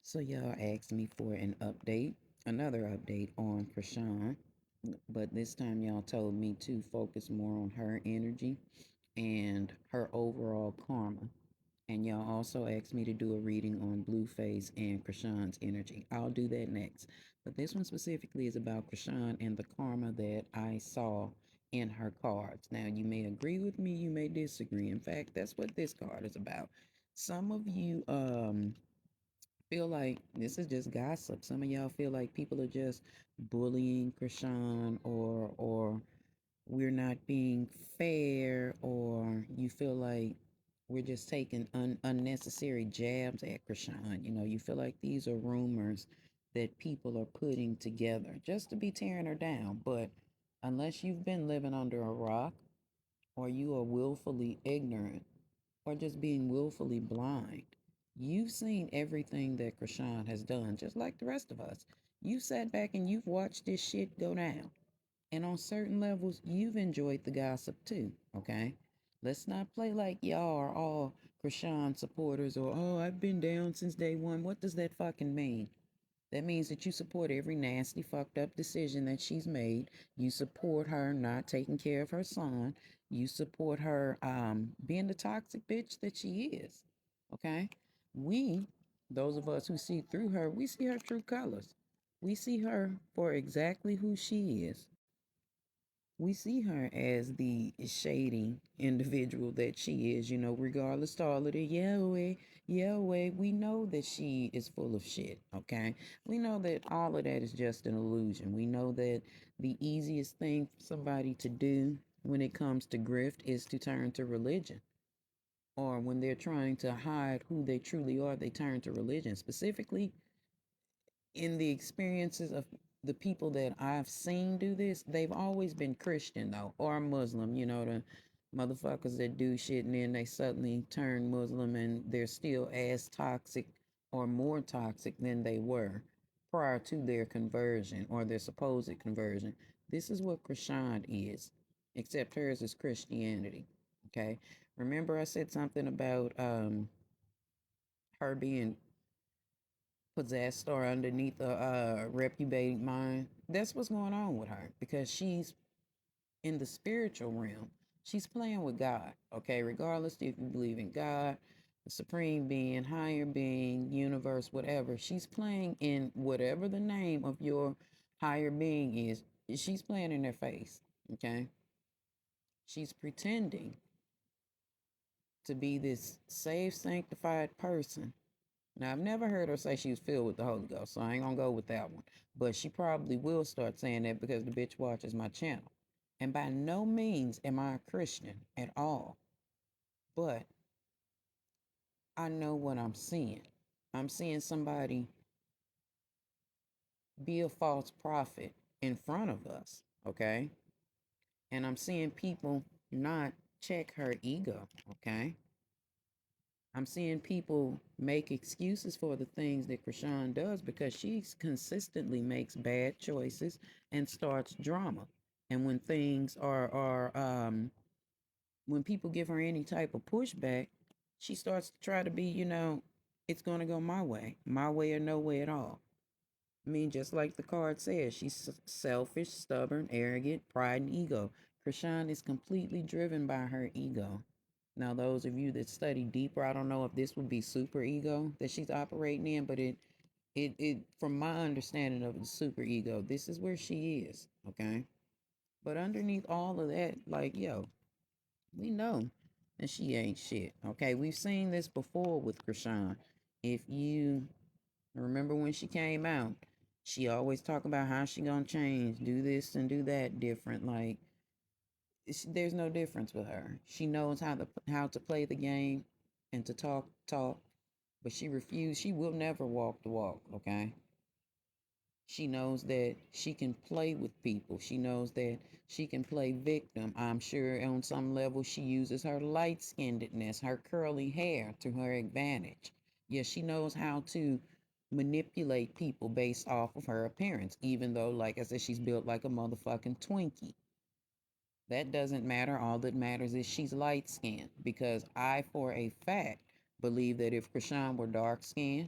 So y'all asked me for an update, another update on Chrisean, but this time y'all told me to focus more on her energy and her overall karma. And y'all also asked me to do a reading on Blueface and Krishan's energy. I'll do that next. But this one specifically is about Krishan and the karma that I saw in her cards. Now, you may agree with me, you may disagree. In fact, that's what this card is about. Some of you feel like this is just gossip. Some of y'all feel like people are just bullying Krishan, or we're not being fair, or you feel like we're just taking unnecessary jabs at Krishan. You feel like these are rumors that people are putting together just to be tearing her down. But unless you've been living under a rock, or you are willfully ignorant, or just being willfully blind, you've seen everything that Krishan has done, just like the rest of us. You sat back and you've watched this shit go down. And on certain levels, you've enjoyed the gossip too, okay? Let's not play like y'all are all Krishan supporters, or, oh, I've been down since day one. What does that fucking mean? That means that you support every nasty, fucked up decision that she's made. You support her not taking care of her son. You support her being the toxic bitch that she is, okay? We, those of us who see through her, we see her true colors. We see her for exactly who she is. We see her as the shady individual that she is, regardless to all of the Yahweh, we know that she is full of shit, okay? We know that all of that is just an illusion. We know that the easiest thing for somebody to do when it comes to grift is to turn to religion. Or when they're trying to hide who they truly are, they turn to religion. Specifically, in the experiences of the people that I've seen do this, they've always been Christian though, or Muslim, the motherfuckers that do shit and then they suddenly turn Muslim and they're still as toxic or more toxic than they were prior to their conversion or their supposed conversion. This is what Krishan is, except hers is Christianity. Okay. Remember I said something about her being possessed or underneath a reprobated mind. That's what's going on with her because she's in the spiritual realm. She's playing with God, okay? Regardless if you believe in God, the supreme being, higher being, universe, whatever, she's playing in whatever the name of your higher being is. She's playing in their face, okay? She's pretending to be this saved, sanctified person. Now, I've never heard her say she was filled with the Holy Ghost, so I ain't gonna go with that one. But she probably will start saying that because the bitch watches my channel. And by no means am I a Christian at all. But I know what I'm seeing. I'm seeing somebody be a false prophet in front of us, okay? And I'm seeing people not check her ego, okay? I'm seeing people make excuses for the things that Krishan does because she consistently makes bad choices and starts drama. And when things are when people give her any type of pushback, she starts to try to be, it's gonna go my way or no way at all. I mean, just like the card says, she's selfish, stubborn, arrogant, pride, and ego. Krishan is completely driven by her ego. Now, those of you that study deeper, I don't know if this would be super ego that she's operating in, but from my understanding of the super ego, this is where she is, okay? But underneath all of that, like, yo, we know that she ain't shit, okay? We've seen this before with Krishan. If you remember when she came out, she always talk about how she gonna change, do this and do that different. Like there's no difference with her. She knows how to play the game and to talk, but she refused. She will never walk the walk. Okay. She knows that she can play with people. She knows that she can play victim. I'm sure on some level she uses her light skinnedness, her curly hair to her advantage. Yes, she knows how to manipulate people based off of her appearance, even though, like I said, she's built like a motherfucking Twinkie. That doesn't matter. All that matters is she's light skinned because I, for a fact, believe that if Krishan were dark skinned,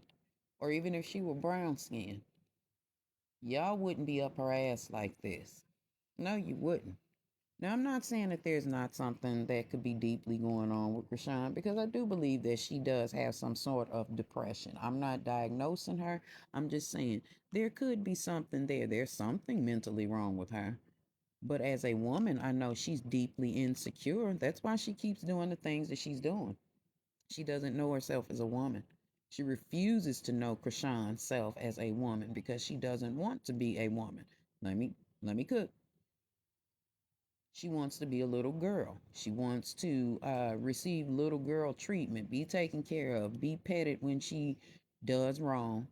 or even if she were brown skinned, y'all wouldn't be up her ass like this. No, you wouldn't. Now, I'm not saying that there's not something that could be deeply going on with Chrisean, because I do believe that she does have some sort of depression. I'm not diagnosing her. I'm just saying there could be something there. There's something mentally wrong with her. But as a woman, I know she's deeply insecure. That's why she keeps doing the things that she's doing. She doesn't know herself as a woman. She refuses to know Krishan's self as a woman because she doesn't want to be a woman. Let me cook. She wants to be a little girl. She wants to receive little girl treatment, be taken care of, be petted when she does wrong,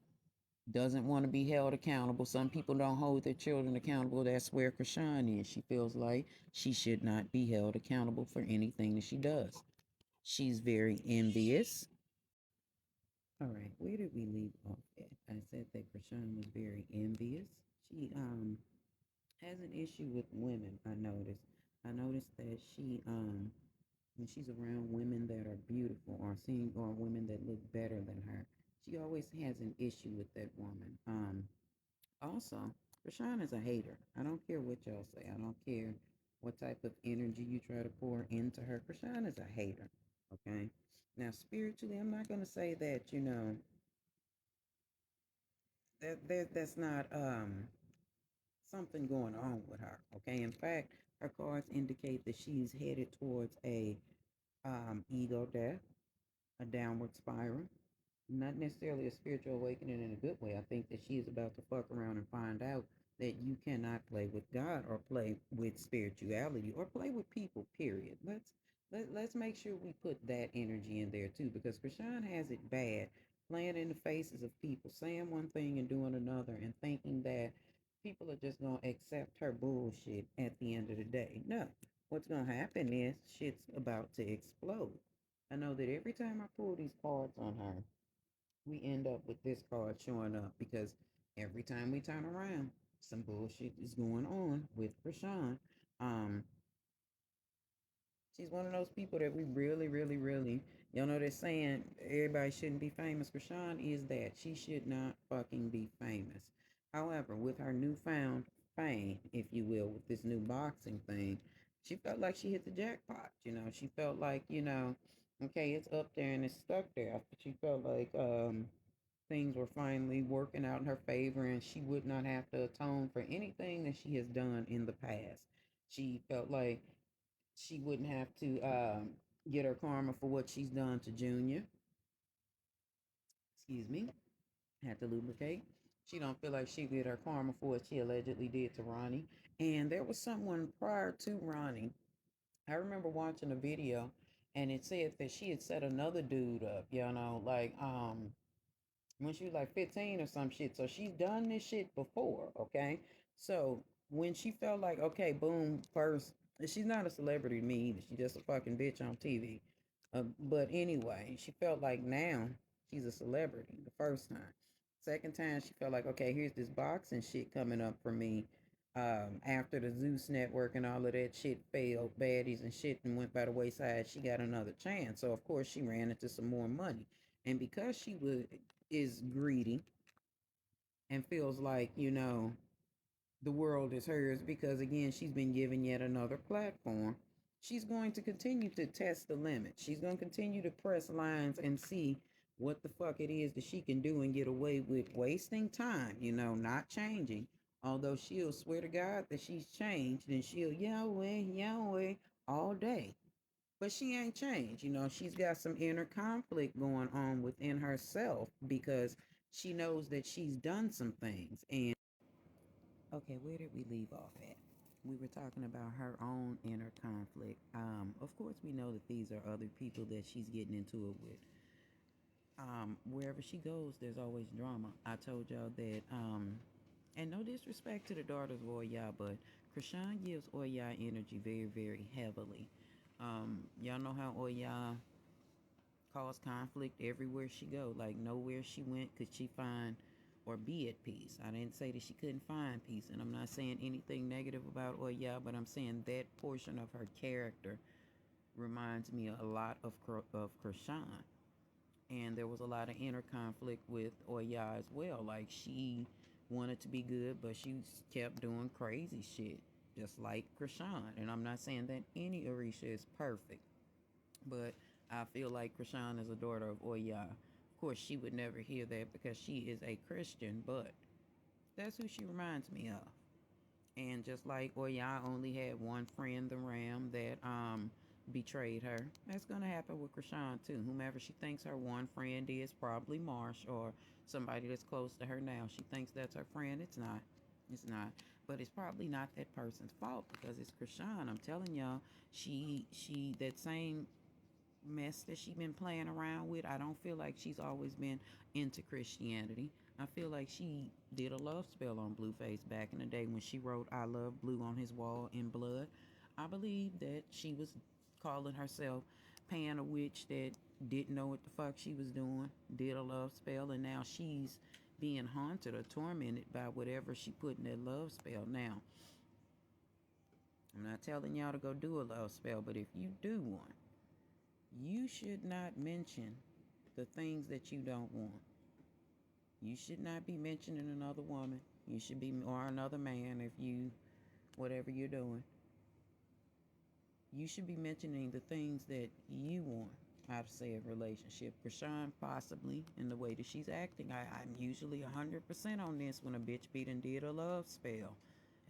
doesn't want to be held accountable. Some people don't hold their children accountable. That's where Krishan is. She feels like she should not be held accountable for anything that she does. She's very envious. All right, where did we leave off at? I said that Krishan was very envious. She has an issue with women. I noticed that she when she's around women that are beautiful or seeing or women that look better than her, she always has an issue with that woman. Also, Rashawn is a hater. I don't care what y'all say. I don't care what type of energy you try to pour into her. Rashawn is a hater. Okay. Now, spiritually, I'm not gonna say that that's not something going on with her. Okay. In fact, her cards indicate that she's headed towards a ego death, a downward spiral. Not necessarily a spiritual awakening in a good way. I think that she is about to fuck around and find out that you cannot play with God or play with spirituality or play with people, period. Let's make sure we put that energy in there too, because Krishan has it bad, playing in the faces of people, saying one thing and doing another, and thinking that people are just gonna accept her bullshit at the end of the day. No. What's gonna happen is shit's about to explode. I know that every time I pull these cards on her, we end up with this card showing up because every time we turn around, some bullshit is going on with Rashawn. Um, she's one of those people that we really, really, really, they're saying everybody shouldn't be famous. Rashawn is that. She should not fucking be famous. However, with her newfound fame, if you will, with this new boxing thing, she felt like she hit the jackpot. She felt like, okay, it's up there and it's stuck there. She felt like, things were finally working out in her favor and she would not have to atone for anything that she has done in the past. She felt like she wouldn't have to get her karma for what she's done to Junior. Excuse me. Had to lubricate. She don't feel like she get her karma for what she allegedly did to Ronnie. And there was someone prior to Ronnie. I remember watching a video and it said that she had set another dude up, when she was like 15 or some shit. So she's done this shit before, okay? So when she felt like, okay, boom, first, she's not a celebrity to me either. She's just a fucking bitch on TV. But anyway, she felt like now she's a celebrity the first time. Second time, she felt like, okay, here's this boxing shit coming up for me. After the Zeus Network and all of that shit failed, baddies and shit, and went by the wayside, she got another chance. So of course she ran into some more money, and because she was is greedy and feels like the world is hers because again she's been given yet another platform, she's going to continue to test the limit. She's going to continue to press lines and see what the fuck it is that she can do and get away with wasting time, not changing. Although she'll swear to God that she's changed and she'll Yahweh, Yahweh all day. But she ain't changed. She's got some inner conflict going on within herself because she knows that she's done some things. And okay, where did we leave off at? We were talking about her own inner conflict. Of course, we know that these are other people that she's getting into it with. Wherever she goes, there's always drama. I told y'all that, and no disrespect to the daughters of Oya, but Krishan gives Oya energy very, very heavily. Y'all know how Oya cause conflict everywhere she go. Like nowhere she went could she find or be at peace. I didn't say that she couldn't find peace, and I'm not saying anything negative about Oya, but I'm saying that portion of her character reminds me a lot of Krishan. And there was a lot of inner conflict with Oya as well. Like, she wanted to be good, but she kept doing crazy shit, just like Chrisean. And I'm not saying that any Orisha is perfect, but I feel like Chrisean is a daughter of Oya. Of course, she would never hear that because she is a Christian, but that's who she reminds me of. And just like Oya only had one friend, the Ram, that betrayed her, that's gonna happen with Chrisean too. Whomever she thinks her one friend is, probably Marsh or somebody that's close to her now. She thinks that's her friend. It's not. It's not. But it's probably not that person's fault because it's Chrisean. I'm telling y'all, she that same mess that she been playing around with. I don't feel like she's always been into Christianity. I feel like she did a love spell on Blueface back in the day when she wrote "I love blue" on his wall in blood. I believe that she was calling herself paying a witch that didn't know what the fuck she was doing, did a love spell, and now she's being haunted or tormented by whatever she put in that love spell. Now, I'm not telling y'all to go do a love spell, but if you do one, you should not mention the things that you don't want. You should not be mentioning another woman. You should be, or another man if you, whatever you're doing. You should be mentioning the things that you want out of said relationship. Chrisean, possibly, in the way that she's acting. I'm usually 100% on this when a bitch beat and did a love spell.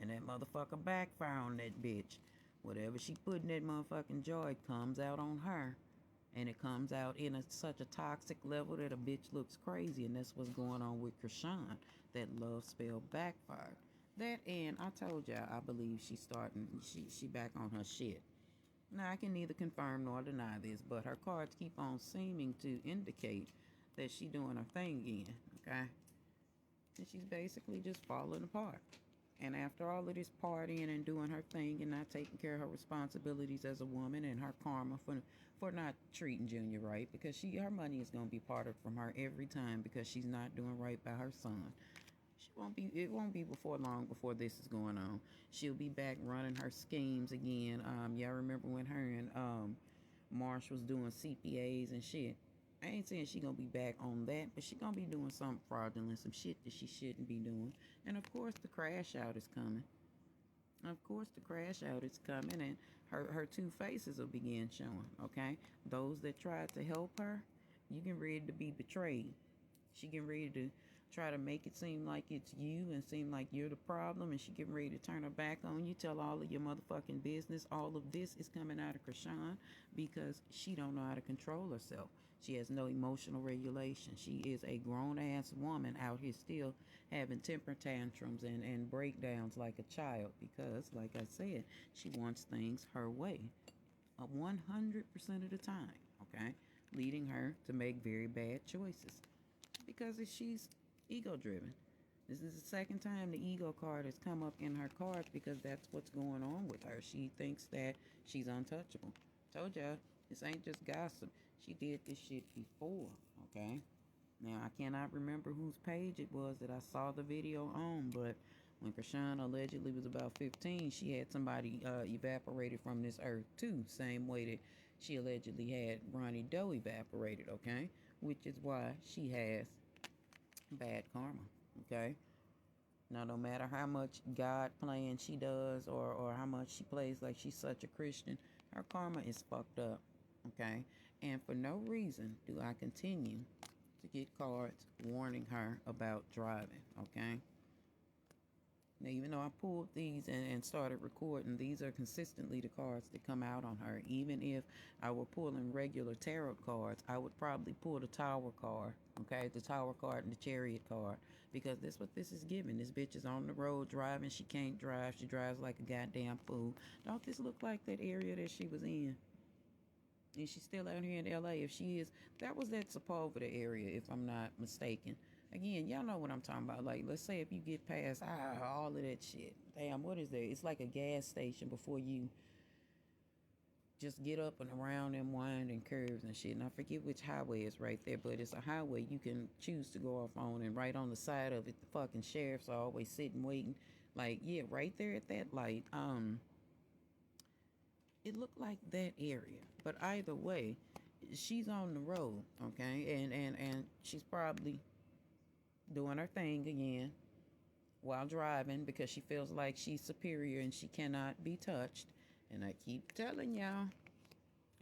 And that motherfucker backfire on that bitch. Whatever she put in that motherfucking jar, it comes out on her. And it comes out in such a toxic level that a bitch looks crazy, and that's what's going on with Chrisean. That love spell backfired. That, and I told y'all, I believe she's starting. She back on her shit. Now I can neither confirm nor deny this, but her cards keep on seeming to indicate that she doing her thing again. Okay, and she's basically just falling apart. And after all of this partying and doing her thing and not taking care of her responsibilities as a woman and her karma for not treating Junior right, because her money is gonna be parted from her every time because she's not doing right by her son. It won't be before long before this is going on. She'll be back running her schemes again. Y'all remember when her and Marsh was doing CPAs and shit. I ain't saying she gonna be back on that, but she gonna be doing something fraudulent, some shit that she shouldn't be doing. And of course the crash out is coming. Of course the crash out is coming, and her two faces will begin showing, okay? Those that tried to help her, you can ready to be betrayed. She getting ready to try to make it seem like it's you and seem like you're the problem, and she getting ready to turn her back on you, tell all of your motherfucking business. All of this is coming out of Chrisean because she don't know how to control herself. She has no emotional regulation. She is a grown-ass woman out here still having temper tantrums and breakdowns like a child because, like I said, she wants things her way 100% of the time, okay? Leading her to make very bad choices because she's ego driven. This is the second time the ego card has come up in her cards because that's what's going on with her. She thinks that she's untouchable. Told ya, this ain't just gossip. She did this shit before, okay? Now, I cannot remember whose page it was that I saw the video on, but when Chrisean allegedly was about 15, she had somebody evaporated from this earth too, same way that she allegedly had Ronnie Doe evaporated, okay? Which is why she has bad karma, okay? Now, no matter how much God playing she does or how much she plays like she's such a Christian, her karma is fucked up, okay? And for no reason do I continue to get cards warning her about driving, okay? Now, even though I pulled these and started recording, these are consistently the cards that come out on her. Even if I were pulling regular tarot cards, I would probably pull the Tower card, okay? The Tower card and the Chariot card, because that's what this is giving. This bitch is on the road driving. She can't drive. She drives like a goddamn fool. Don't this look like that area that she was in? And she's still out here in LA. If she is, that was that Sepulveda area, if I'm not mistaken. Again, y'all know what I'm talking about. Like, let's say if you get past all of that shit. Damn, what is that? It's like a gas station before you just get up and around them winding curves and shit. And I forget which highway is right there, but it's a highway you can choose to go off on. And right on the side of it, the fucking sheriffs are always sitting waiting. Like, yeah, right there at that light. It looked like that area. But either way, she's on the road, okay, and she's probably doing her thing again while driving because she feels like she's superior and she cannot be touched. And I keep telling y'all,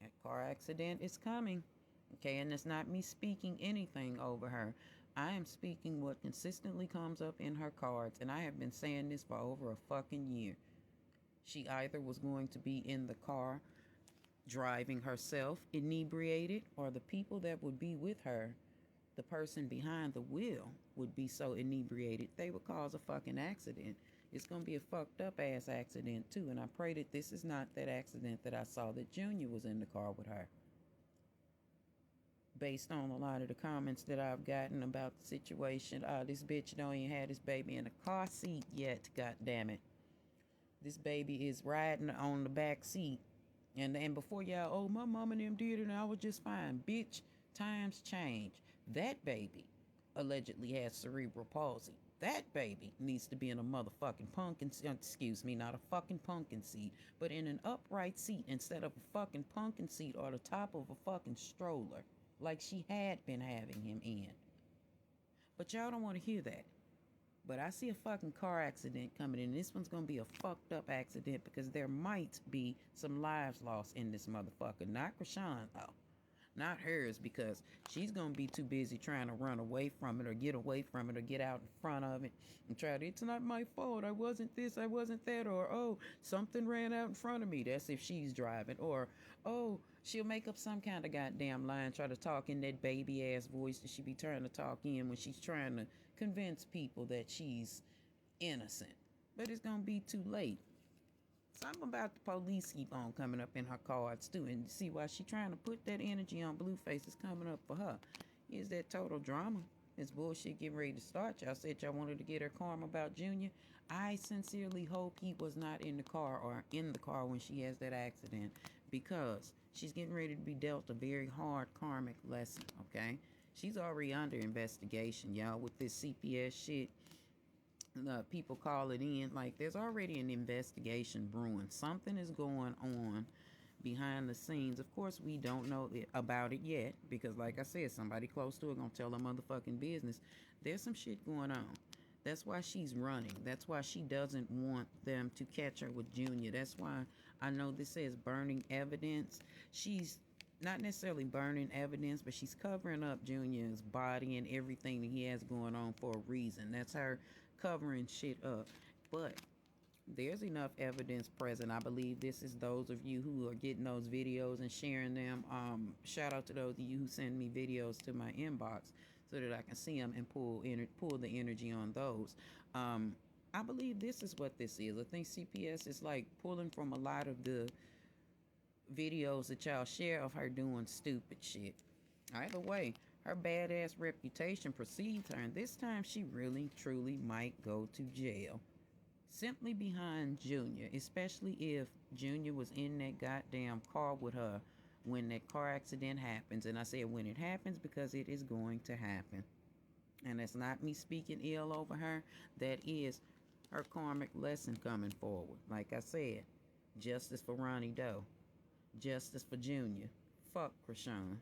that car accident is coming. Okay, and it's not me speaking anything over her. I am speaking what consistently comes up in her cards, and I have been saying this for over a fucking year. She either was going to be in the car driving herself inebriated, or the people that would be with her, the person behind the wheel, would be so inebriated they would cause a fucking accident. It's gonna be a fucked up ass accident too, and I pray that this is not that accident that I saw that Junior was in the car with her. Based on a lot of the comments that I've gotten about the situation, this bitch don't even have this baby in a car seat yet. God damn it, this baby is riding on the back seat. And before y'all, oh, my mom and them did it and I was just fine. Bitch, times change. That baby allegedly has cerebral palsy. That baby needs to be in a motherfucking pumpkin, excuse me, not a fucking pumpkin seat, but in an upright seat instead of a fucking pumpkin seat or the top of a fucking stroller, like she had been having him in. But y'all don't want to hear that. But I see a fucking car accident coming in. This one's gonna be a fucked up accident because there might be some lives lost in this motherfucker. Not Chrisean though. Not hers, because she's gonna be too busy trying to run away from it or get away from it or get out in front of it and try to, it's not my fault, I wasn't this, I wasn't that, or oh, something ran out in front of me. That's if she's driving. Or oh, she'll make up some kind of goddamn lie and try to talk in that baby ass voice that she be trying to talk in when she's trying to convince people that she's innocent. But it's gonna be too late. Something about the police keep on coming up in her cards too, and see why she trying to put that energy on Blueface is coming up for her. Is that total drama? This bullshit getting ready to start. Y'all said y'all wanted to get her karma about Junior. I sincerely hope he was not in the car or in the car when she has that accident, because she's getting ready to be dealt a very hard karmic lesson, okay? She's already under investigation, y'all, with this CPS shit. People call it in, like there's already an investigation brewing. Something is going on behind the scenes. Of course, we don't know about it yet because, like I said, somebody close to it gonna tell her motherfucking business. There's some shit going on. That's why she's running. That's why she doesn't want them to catch her with Junior. That's why I know this says burning evidence. She's not necessarily burning evidence, but she's covering up Junior's body and everything that he has going on for a reason. That's her covering shit up. But there's enough evidence present. I believe this is those of you who are getting those videos and sharing them. Shout out to those of you who send me videos to my inbox so that I can see them and pull the energy on those. I believe this is what this is. I think CPS is like pulling from a lot of the videos that y'all share of her doing stupid shit. Either way, her badass reputation precedes her, and this time she really, truly might go to jail. Simply behind Junior, especially if Junior was in that goddamn car with her when that car accident happens. And I said when it happens because it is going to happen. And that's not me speaking ill over her. That is her karmic lesson coming forward. Like I said, justice for Ronnie Doe. Justice for Junior. Fuck Chrisean.